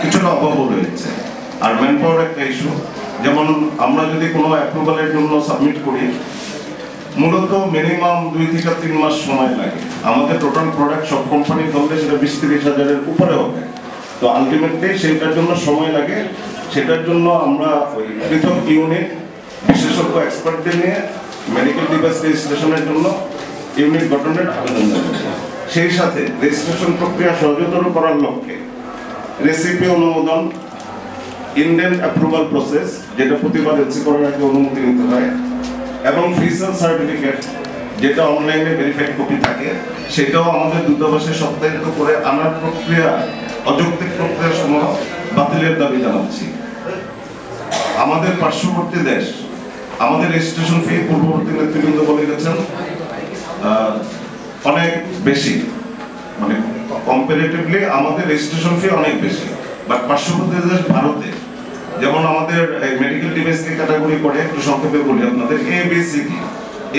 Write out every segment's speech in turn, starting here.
কিছুটা অভাবও রয়েছে। আর man power একটা ইস্যু, যেমন আমরা যদি কোনো অ্যাপ্রুভালের জন্য সাবমিট করি, মূলত মিনিমাম 2 থেকে 3 মাস সময় লাগে। আমাদের টোটাল প্রোডাক্ট সব কোম্পানি ধরলে সেটা 20-30 হাজারের উপরে হবে। তো আলটিমেটলি সেটার জন্য সময় লাগে। সেটার জন্য আমরা ওই পৃথক ইউনিট বিশেষজ্ঞ এক্সপার্টদের নিয়ে মেডিকেল ডিভাইস রেজিস্ট্রেশনের জন্য ইউনিট গঠনের আবেদন জানাচ্ছি। সেই সাথে রেজিস্ট্রেশন প্রক্রিয়া সহজতর করার লক্ষ্যে রেসিপি অনুমোদন, ইন্ডিয়ান অ্যাপ্রুভাল প্রসেস, যেটা প্রতিবার এলসি করার আগে অনুমতি নিতে হয়, এবং ফিচার সার্টিফিকেট, যেটা অনলাইনে ভেরিফাইড কপি থাকে, সেটাও আমাদের দূতাবাসে সপ্তাহিত করে আনার প্রক্রিয়া, অযৌক্তিক প্রক্রিয়া সমূহ বাতিলের দাবি জানাচ্ছি। আমাদের পার্শ্ববর্তী দেশ আমাদের রেজিস্ট্রেশন ফি পূর্ববর্তী নেতৃবৃন্দ বলে গেছেন অনেক বেশি, মানে কম্পারেটিভলি আমাদের রেজিস্ট্রেশন ফি অনেক বেশি। বাট পার্শ্ববর্তী দেশ ভারতে যেমন আমাদের মেডিকেল ডিভাইসকে ক্যাটাগরি করে, একটু সংক্ষেপে বলি আপনাদের, এ বি সি ডি।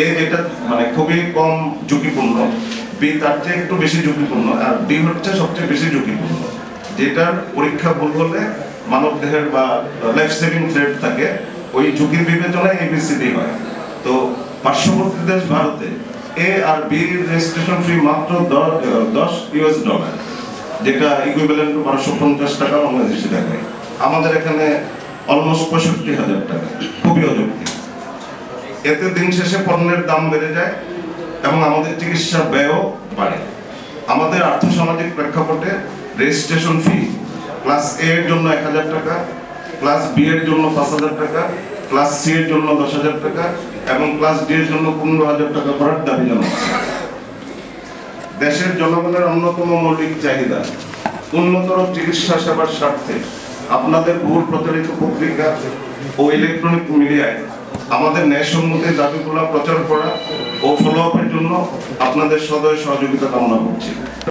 এ যেটা মানে খুবই কম ঝুঁকিপূর্ণ, বি তার চেয়ে একটু বেশি ঝুঁকিপূর্ণ, আর ডি হচ্ছে সবচেয়ে বেশি ঝুঁকিপূর্ণ, যেটার পরীক্ষা ভুল হলে মানব দেহের বা লাইফ সেভিং থ্রেট থাকে, ওই ঝুঁকির বিবেচনায় এবিসিডি হয়। তো পার্শ্ববর্তী দেশ ভারতে এ আর বি রেজিস্ট্রেশন ফি মাত্র $10, যেটা ইকুইভ্যালেন্ট টু 1250 টাকা বাংলাদেশি টাকায়। আমাদের এখানে অলমোস্ট 65,000 টাকা, খুবই অযৌক্তিক। এতে দিন শেষে পণ্যের দাম বেড়ে যায় এবং আমাদের চিকিৎসা ব্যয়ও বাড়ে। আমাদের আর্থসামাজিক প্রেক্ষাপটে রেজিস্ট্রেশন ফি ক্লাস এ এর জন্য 1000 টাকা, ক্লাস বি এর জন্য 5000 টাকা, ক্লাস সি এর জন্য 10,000 টাকা এবং ক্লাস ডি এর জন্য 15,000 টাকা করার দাবি জানাচ্ছি। দেশের জনগণের অন্যতম মৌলিক চাহিদা উন্নতর চিকিৎসা সেবার স্বার্থে আপনাদের বহুল প্রচারিত পত্রিকা ও ইলেকট্রনিক মিডিয়ায় আমাদের ন্যায়সম্মত দাবিগুলো প্রচার করা ও ফলো আপের জন্য আপনাদের সদয় সহযোগিতা কামনা করছি।